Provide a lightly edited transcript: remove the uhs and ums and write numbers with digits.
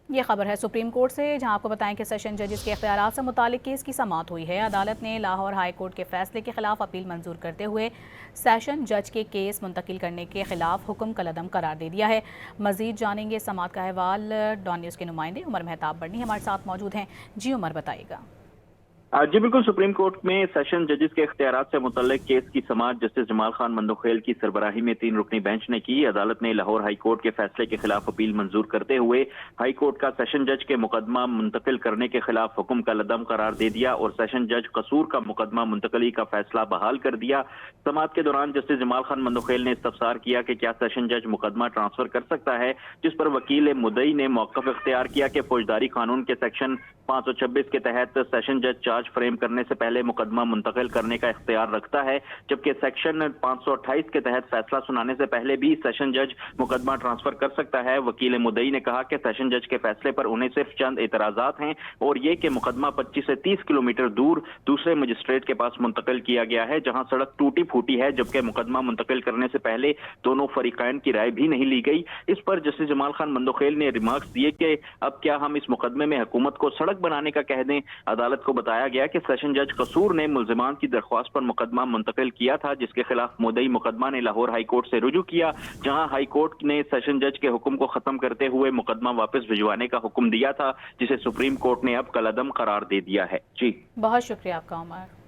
یہ خبر ہے سپریم کورٹ سے، جہاں آپ کو بتائیں کہ سیشن ججز کے اختیارات سے متعلق کیس کی سماعت ہوئی ہے۔ عدالت نے لاہور ہائی کورٹ کے فیصلے کے خلاف اپیل منظور کرتے ہوئے سیشن جج کے کیس منتقل کرنے کے خلاف حکم کالعدم قرار دے دیا ہے۔ مزید جانیں گے سماعت کا احوال۔ ڈان نیوز کے نمائندے عمر مہتاب برنی ہمارے ساتھ موجود ہیں۔ جی عمر، بتائیے گا۔ جی بالکل، سپریم کورٹ میں سیشن ججز کے اختیارات سے متعلق کیس کی سماعت جسٹس جمال خان مندوخیل کی سربراہی میں 3 رکنی بینچ نے کی۔ عدالت نے لاہور ہائی کورٹ کے فیصلے کے خلاف اپیل منظور کرتے ہوئے ہائی کورٹ کا سیشن جج کے مقدمہ منتقل کرنے کے خلاف حکم کالعدم قرار دے دیا اور سیشن جج قصور کا مقدمہ منتقلی کا فیصلہ بحال کر دیا۔ سماعت کے دوران جسٹس جمال خان مندوخیل نے استفسار کیا کہ کیا سیشن جج مقدمہ ٹرانسفر کر سکتا ہے، جس پر وکیل مدعی نے موقف اختیار کیا کہ فوجداری قانون کے سیکشن 526 کے تحت سیشن جج چارج فریم کرنے سے پہلے مقدمہ منتقل کرنے کا اختیار رکھتا ہے، جبکہ سیکشن 528 کے تحت فیصلہ سنانے سے پہلے بھی سیشن جج مقدمہ ٹرانسفر کر سکتا ہے۔ وکیل مدعی نے کہا کہ سیشن جج کے فیصلے پر انہیں صرف چند اعتراضات ہیں، اور یہ کہ مقدمہ 25 سے 30 کلومیٹر دور دوسرے مجسٹریٹ کے پاس منتقل کیا گیا ہے، جہاں سڑک ٹوٹی پھوٹی ہے، جبکہ مقدمہ منتقل کرنے سے پہلے دونوں فریقین کی رائے بھی نہیں لی گئی۔ اس پر جسٹس جمال خان مندوخیل نے ریمارکس دیے کہ اب کیا ہم اس مقدمے میں حکومت کو سڑک بنانے کا کہہ دیں۔ عدالت کو بتایا گیا کہ سیشن جج قصور نے ملزمان کی درخواست پر مقدمہ منتقل کیا تھا، جس کے خلاف مدعی مقدمہ نے لاہور ہائی کورٹ سے رجوع کیا، جہاں ہائی کورٹ نے سیشن جج کے حکم کو ختم کرتے ہوئے مقدمہ واپس بھجوانے کا حکم دیا تھا، جسے سپریم کورٹ نے اب کالعدم قرار دے دیا ہے۔ جی بہت شکریہ آپ کا عمر۔